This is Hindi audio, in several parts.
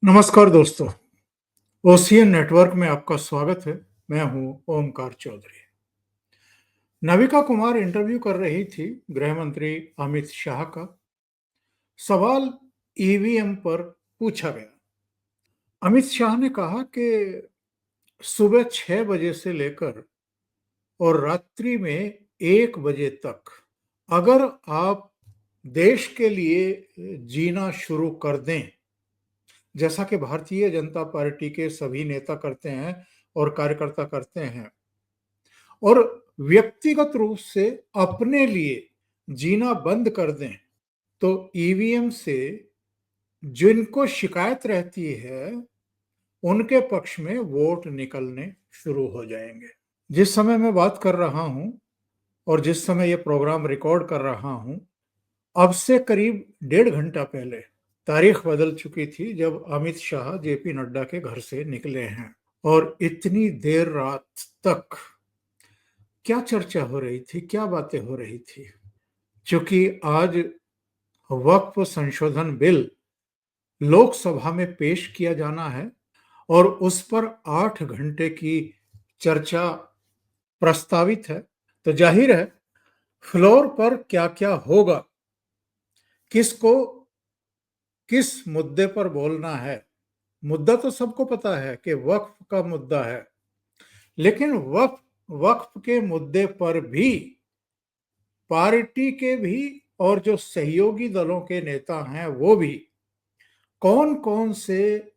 नमस्कार दोस्तों, ओशियन नेटवर्क में आपका स्वागत है। मैं हूं ओमकार चौधरी। नविका कुमार इंटरव्यू कर रही थी गृह मंत्री अमित शाह का। सवाल ईवीएम पर पूछा गया। अमित शाह ने कहा कि सुबह 6 बजे से लेकर और रात्रि में 1 बजे तक अगर आप देश के लिए जीना शुरू कर दें, जैसा कि भारतीय जनता पार्टी के सभी नेता करते हैं और कार्यकर्ता करते हैं, और व्यक्तिगत रूप से अपने लिए जीना बंद कर दें, तो ईवीएम से जिनको शिकायत रहती है उनके पक्ष में वोट निकलने शुरू हो जाएंगे। जिस समय मैं बात कर रहा हूं और जिस समय यह प्रोग्राम रिकॉर्ड कर रहा हूं, अब से करीब 1.5 घंटा पहले तारीख बदल चुकी थी जब अमित शाह जेपी नड्डा के घर से निकले हैं। और इतनी देर रात तक क्या चर्चा हो रही थी, क्या बातें हो रही थी? क्योंकि आज वक्फ संशोधन बिल लोकसभा में पेश किया जाना है और उस पर 8 घंटे की चर्चा प्रस्तावित है। तो जाहिर है फ्लोर पर क्या क्या होगा, किसको किस मुद्दे पर बोलना है। मुद्दा तो सबको पता है कि वक्फ का मुद्दा है, लेकिन वक्फ के मुद्दे पर भी पार्टी के भी और जो सहयोगी दलों के नेता हैं वो भी कौन कौन से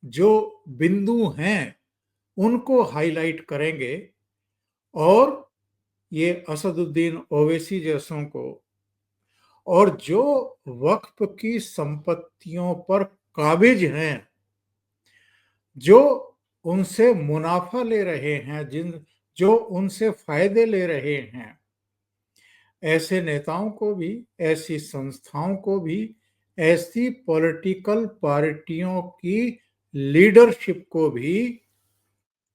जो बिंदु हैं उनको हाईलाइट करेंगे और ये असदुद्दीन ओवैसी जैसों को और जो वक्फ की संपत्तियों पर काबिज हैं, जो उनसे मुनाफा ले रहे हैं, जो उनसे फायदे ले रहे हैं, ऐसे नेताओं को भी, ऐसी संस्थाओं को भी, ऐसी पॉलिटिकल पार्टियों की लीडरशिप को भी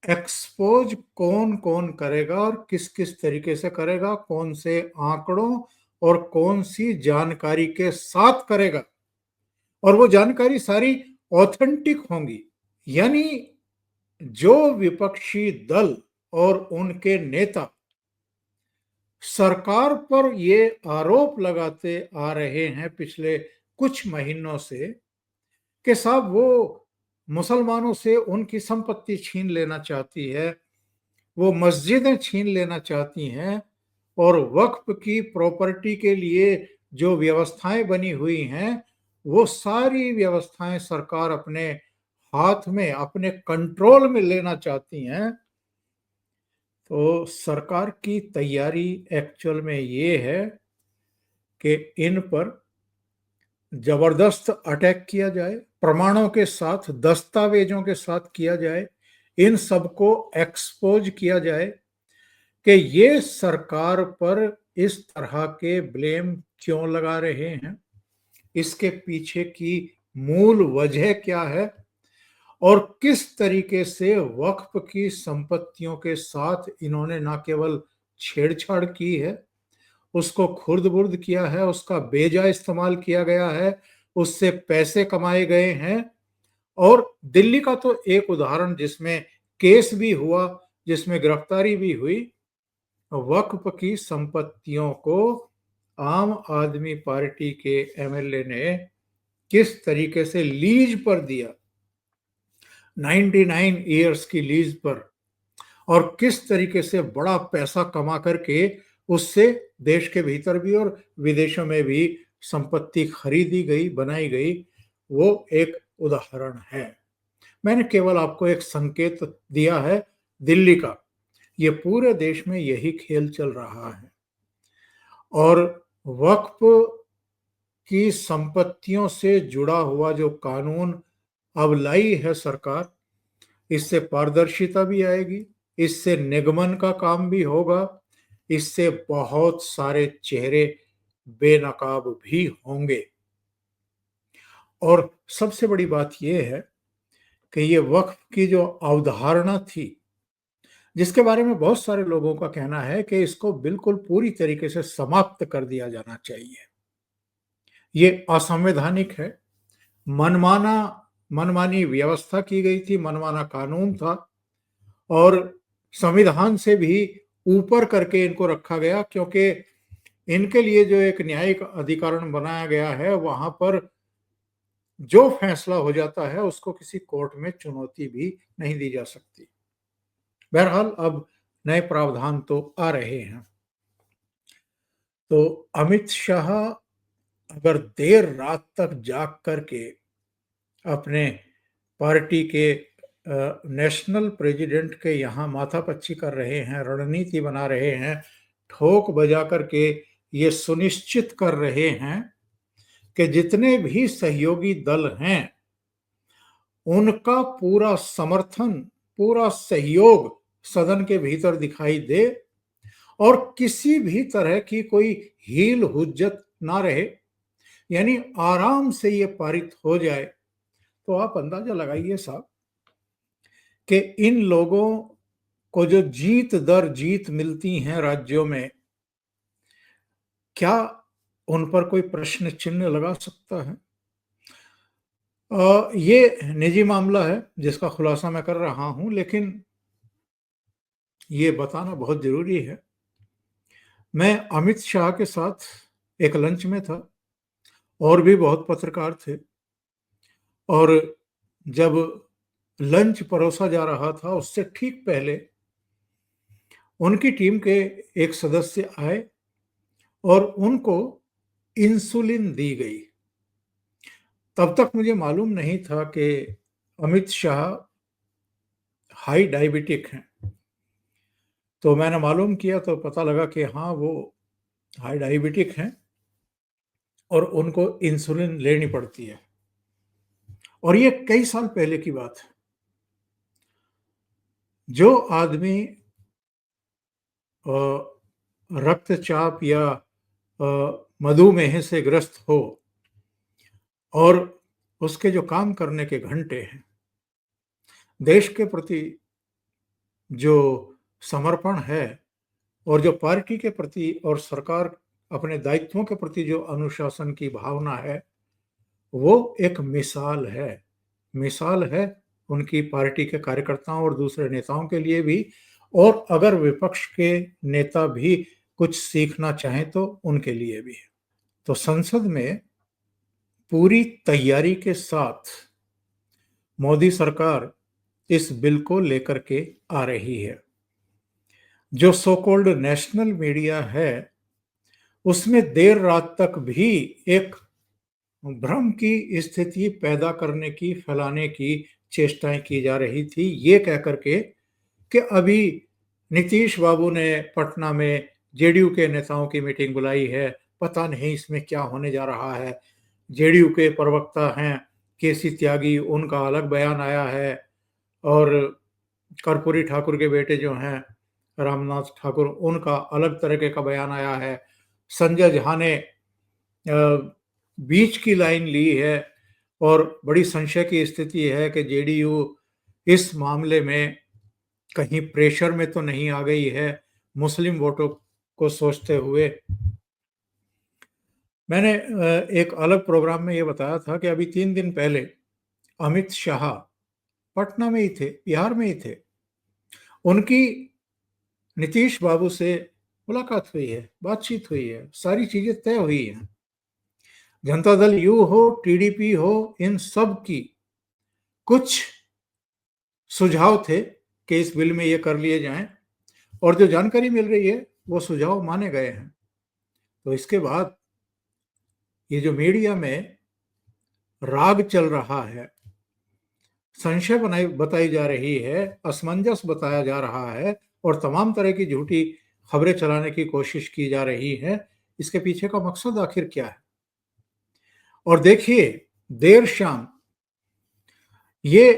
एक्सपोज कौन कौन करेगा और किस किस तरीके से करेगा, कौन से आंकड़ों और कौन सी जानकारी के साथ करेगा, और वो जानकारी सारी ऑथेंटिक होंगी। यानी जो विपक्षी दल और उनके नेता सरकार पर ये आरोप लगाते आ रहे हैं पिछले कुछ महीनों से कि साहब वो मुसलमानों से उनकी संपत्ति छीन लेना चाहती है, वो मस्जिदें छीन लेना चाहती हैं, और वक्फ की प्रॉपर्टी के लिए जो व्यवस्थाएं बनी हुई हैं वो सारी व्यवस्थाएं सरकार अपने हाथ में, अपने कंट्रोल में लेना चाहती हैं। तो सरकार की तैयारी एक्चुअल में ये है कि इन पर जबरदस्त अटैक किया जाए, प्रमाणों के साथ, दस्तावेजों के साथ किया जाए, इन सबको एक्सपोज किया जाए कि ये सरकार पर इस तरह के ब्लेम क्यों लगा रहे हैं, इसके पीछे की मूल वजह क्या है, और किस तरीके से वक्फ की संपत्तियों के साथ इन्होंने न केवल छेड़छाड़ की है, उसको खुर्द-बुर्द किया है, उसका बेजा इस्तेमाल किया गया है, उससे पैसे कमाए गए हैं। और दिल्ली का तो एक उदाहरण जिसमें केस भी हुआ, जिसमें गिरफ्तारी भी हुई, वक्फ की संपत्तियों को आम आदमी पार्टी के एमएलए ने किस तरीके से लीज पर दिया, 99 ईयर्स की लीज पर, और किस तरीके से बड़ा पैसा कमा करके उससे देश के भीतर भी और विदेशों में भी संपत्ति खरीदी गई, बनाई गई, वो एक उदाहरण है। मैंने केवल आपको एक संकेत दिया है दिल्ली का। ये पूरे देश में यही खेल चल रहा है। और वक्फ की संपत्तियों से जुड़ा हुआ जो कानून अब लाई है सरकार, इससे पारदर्शिता भी आएगी, इससे निगमन का काम भी होगा, इससे बहुत सारे चेहरे बेनकाब भी होंगे। और सबसे बड़ी बात यह है कि ये वक्फ की जो अवधारणा थी, जिसके बारे में बहुत सारे लोगों का कहना है कि इसको बिल्कुल पूरी तरीके से समाप्त कर दिया जाना चाहिए, ये असंवैधानिक है, मनमाना मनमानी व्यवस्था की गई थी, मनमाना कानून था और संविधान से भी ऊपर करके इनको रखा गया, क्योंकि इनके लिए जो एक न्यायिक अधिकरण बनाया गया है, वहां पर जो फैसला हो जाता है उसको किसी कोर्ट में चुनौती भी नहीं दी जा सकती। बहरहाल अब नए प्रावधान तो आ रहे हैं। तो अमित शाह अगर देर रात तक जाग करके अपने पार्टी के नेशनल प्रेसिडेंट के यहाँ माथापच्ची कर रहे हैं, रणनीति बना रहे हैं, ठोक बजा करके ये सुनिश्चित कर रहे हैं कि जितने भी सहयोगी दल हैं उनका पूरा समर्थन, पूरा सहयोग सदन के भीतर दिखाई दे और किसी भी तरह की कोई हील हुज्जत ना रहे, यानी आराम से ये पारित हो जाए, तो आप अंदाजा लगाइए साहब कि इन लोगों को जो जीत दर जीत मिलती हैं राज्यों में, क्या उन पर कोई प्रश्न चिन्ह लगा सकता है? ये निजी मामला है जिसका खुलासा मैं कर रहा हूं, लेकिन ये बताना बहुत जरूरी है। मैं अमित शाह के साथ एक लंच में था और भी बहुत पत्रकार थे, और जब लंच परोसा जा रहा था उससे ठीक पहले उनकी टीम के एक सदस्य आए और उनको इंसुलिन दी गई। तब तक मुझे मालूम नहीं था कि अमित शाह हाई डायबिटिक हैं। तो मैंने मालूम किया तो पता लगा कि हाँ, वो हाई डायबिटिक हैं और उनको इंसुलिन लेनी पड़ती है, और ये कई साल पहले की बात है। जो आदमी रक्तचाप या मधुमेह से ग्रस्त हो और उसके जो काम करने के घंटे हैं, देश के प्रति जो समर्पण है और जो पार्टी के प्रति और सरकार अपने दायित्वों के प्रति जो अनुशासन की भावना है, वो एक मिसाल है। मिसाल है उनकी पार्टी के कार्यकर्ताओं और दूसरे नेताओं के लिए भी, और अगर विपक्ष के नेता भी कुछ सीखना चाहें तो उनके लिए भी। तो संसद में पूरी तैयारी के साथ मोदी सरकार इस बिल को लेकर के आ रही है। जो सो कॉल्ड नेशनल मीडिया है उसमें देर रात तक भी एक भ्रम की स्थिति पैदा करने की, फैलाने की चेष्टाएं की जा रही थी, ये कह करके कि अभी नीतीश बाबू ने पटना में जेडीयू के नेताओं की मीटिंग बुलाई है, पता नहीं इसमें क्या होने जा रहा है। जेडीयू के प्रवक्ता हैं केसी त्यागी, उनका अलग बयान आया है, और कर्पूरी ठाकुर के बेटे जो हैं रामनाथ ठाकुर, उनका अलग तरीके का बयान आया है। संजय झा ने बीच की लाइन ली है और बड़ी संशय की स्थिति है कि जेडीयू इस मामले में कहीं प्रेशर में तो नहीं आ गई है मुस्लिम वोटों को सोचते हुए। मैंने एक अलग प्रोग्राम में ये बताया था कि अभी 3 दिन पहले अमित शाह पटना में ही थे, बिहार में ही थे। उनकी नीतीश बाबू से मुलाकात हुई है, बातचीत हुई है, सारी चीजें तय हुई हैं। जनता दल यू हो, टीडीपी हो, इन सब की कुछ सुझाव थे कि इस बिल में ये कर लिए जाएं, और जो जानकारी मिल रही है वो सुझाव माने गए हैं। तो इसके बाद ये जो मीडिया में राग चल रहा है, संशय बताई जा रही है, असमंजस बताया जा रहा है और तमाम तरह की झूठी खबरें चलाने की कोशिश की जा रही है, इसके पीछे का मकसद आखिर क्या है? और देखिए, देर शाम ये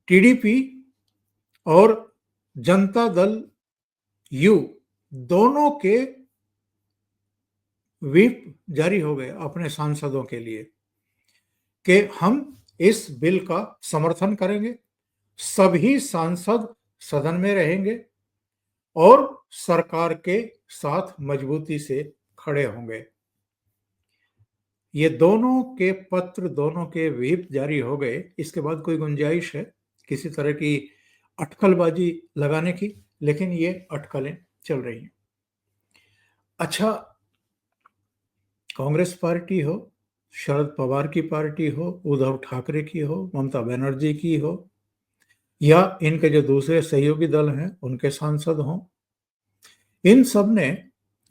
टीडीपी और जनता दल यू दोनों के व्हिप जारी हो गए अपने सांसदों के लिए कि हम इस बिल का समर्थन करेंगे, सभी सांसद सदन में रहेंगे और सरकार के साथ मजबूती से खड़े होंगे। ये दोनों के पत्र, दोनों के व्हिप जारी हो गए। इसके बाद कोई गुंजाइश है किसी तरह की अटकलबाजी लगाने की, लेकिन ये अटकलें चल रही हैं। अच्छा, कांग्रेस पार्टी हो, शरद पवार की पार्टी हो, उद्धव ठाकरे की हो, ममता बनर्जी की हो, या इनके जो दूसरे सहयोगी दल हैं उनके सांसद हों, इन सब ने,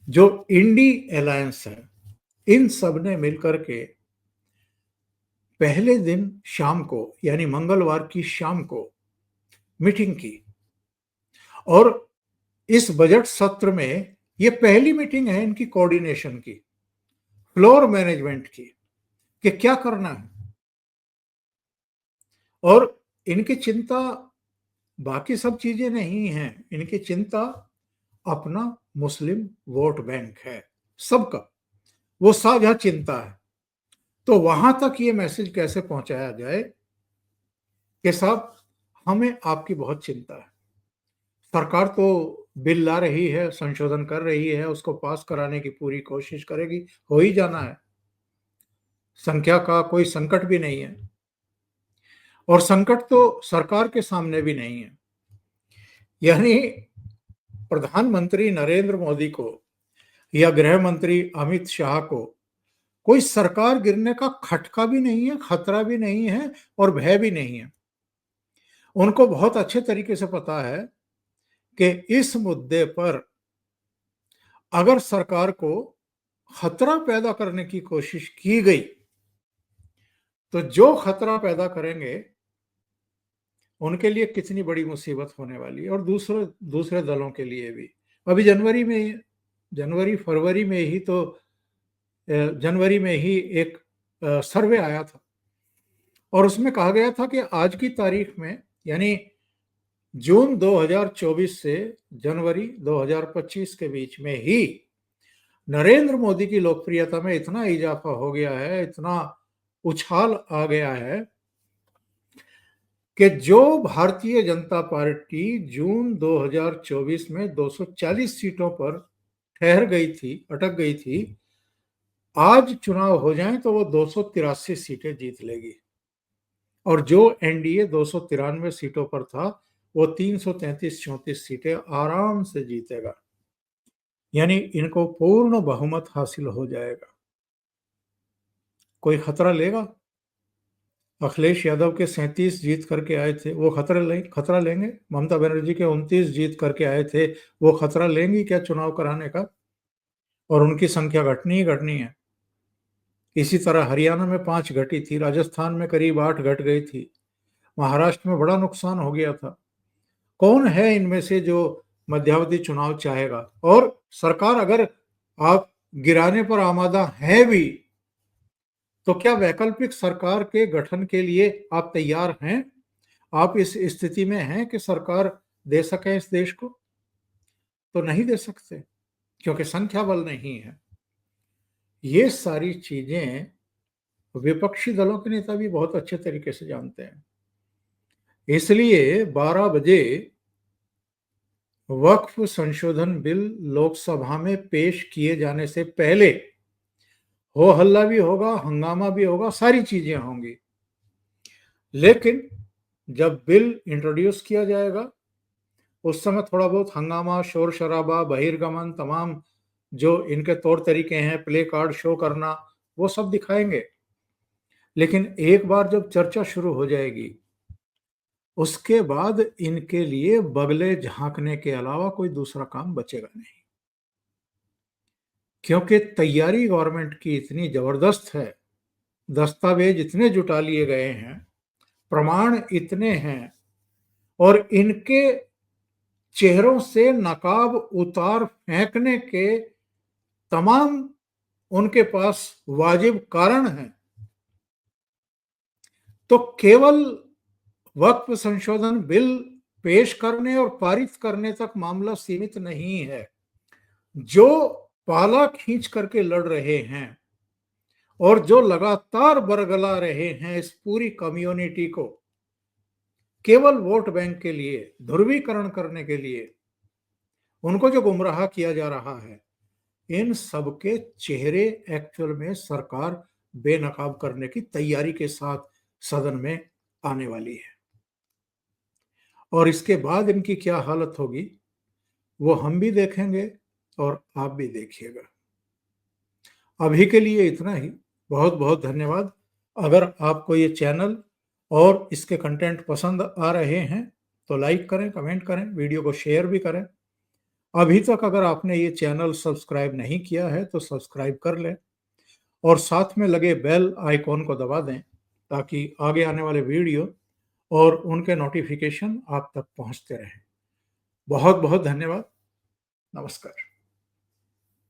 जो इंडी अलायंस है, इन सब ने मिलकर के पहले दिन शाम को, यानी मंगलवार की शाम को मीटिंग की। और इस बजट सत्र में ये पहली मीटिंग है इनकी कोऑर्डिनेशन की, फ्लोर मैनेजमेंट की, कि क्या करना है। और इनकी चिंता बाकी सब चीजें नहीं है, इनकी चिंता अपना मुस्लिम वोट बैंक है, सबका वो साझा चिंता है। तो वहां तक ये मैसेज कैसे पहुंचाया जाए कि साहब, हमें आपकी बहुत चिंता है। सरकार तो बिल ला रही है, संशोधन कर रही है, उसको पास कराने की पूरी कोशिश करेगी, हो ही जाना है, संख्या का कोई संकट भी नहीं है, और संकट तो सरकार के सामने भी नहीं है। यानी प्रधानमंत्री नरेंद्र मोदी को या गृह मंत्री अमित शाह को कोई सरकार गिरने का खटका भी नहीं है, खतरा भी नहीं है, और भय भी नहीं है। उनको बहुत अच्छे तरीके से पता है कि इस मुद्दे पर अगर सरकार को खतरा पैदा करने की कोशिश की गई, तो जो खतरा पैदा करेंगे उनके लिए कितनी बड़ी मुसीबत होने वाली है, और दूसरे दूसरे दलों के लिए भी। अभी जनवरी फरवरी में ही तो जनवरी में ही एक सर्वे आया था, और उसमें कहा गया था कि आज की तारीख में, यानी जून 2024 से जनवरी 2025 के बीच में ही नरेंद्र मोदी की लोकप्रियता में इतना इजाफा हो गया है, इतना उछाल आ गया है, कि जो भारतीय जनता पार्टी जून 2024 में 240 सीटों पर ठहर गई थी, अटक गई थी, आज चुनाव हो जाए तो वो 283 सीटें जीत लेगी। और जो एनडीए 293 सीटों पर था, वो 333-34 सीटें आराम से जीतेगा। यानी इनको पूर्ण बहुमत हासिल हो जाएगा। कोई खतरा लेगा? अखिलेश यादव के 37 जीत करके आए थे, वो खतरा लेंगे? ममता बनर्जी के 29 जीत करके आए थे, वो खतरा लेंगी क्या चुनाव कराने का? और उनकी संख्या घटनी ही घटनी है। इसी तरह हरियाणा में 5 घटी थी, राजस्थान में करीब 8 घट गई थी, महाराष्ट्र में बड़ा नुकसान हो गया था। कौन है इनमें से जो मध्यावधि चुनाव चाहेगा? और सरकार अगर आप गिराने पर आमादा है भी, तो क्या वैकल्पिक सरकार के गठन के लिए आप तैयार हैं? आप इस स्थिति में हैं कि सरकार दे सके इस देश को? तो नहीं दे सकते, क्योंकि संख्या बल नहीं है। ये सारी चीजें विपक्षी दलों के नेता भी बहुत अच्छे तरीके से जानते हैं। इसलिए 12 बजे वक्फ संशोधन बिल लोकसभा में पेश किए जाने से पहले हो हल्ला भी होगा, हंगामा भी होगा, सारी चीजें होंगी। लेकिन जब बिल इंट्रोड्यूस किया जाएगा, उस समय थोड़ा बहुत हंगामा, शोर शराबा, बहिर्गमन, तमाम जो इनके तौर तरीके हैं, प्ले कार्ड शो करना, वो सब दिखाएंगे। लेकिन एक बार जब चर्चा शुरू हो जाएगी, उसके बाद इनके लिए बगले झांकने के अलावा कोई दूसरा काम बचेगा नहीं। क्योंकि तैयारी गवर्नमेंट की इतनी जबरदस्त है, दस्तावेज इतने जुटा लिए गए हैं, प्रमाण इतने हैं, और इनके चेहरों से नकाब उतार फेंकने के तमाम उनके पास वाजिब कारण हैं। तो केवल वक्फ संशोधन बिल पेश करने और पारित करने तक मामला सीमित नहीं है। जो पाला खींच करके लड़ रहे हैं और जो लगातार बरगला रहे हैं इस पूरी कम्युनिटी को केवल वोट बैंक के लिए, ध्रुवीकरण करने के लिए, उनको जो गुमराह किया जा रहा है, इन सबके चेहरे एक्चुअल में सरकार बेनकाब करने की तैयारी के साथ सदन में आने वाली है। और इसके बाद इनकी क्या हालत होगी, वो हम भी देखेंगे और आप भी देखिएगा। अभी के लिए इतना ही। बहुत बहुत धन्यवाद। अगर आपको ये चैनल और इसके कंटेंट पसंद आ रहे हैं तो लाइक करें, कमेंट करें, वीडियो को शेयर भी करें। अभी तक अगर आपने ये चैनल सब्सक्राइब नहीं किया है तो सब्सक्राइब कर लें और साथ में लगे बेल आइकॉन को दबा दें ताकि आगे आने वाले वीडियो और उनके नोटिफिकेशन आप तक पहुंचते रहें। बहुत बहुत धन्यवाद। नमस्कार।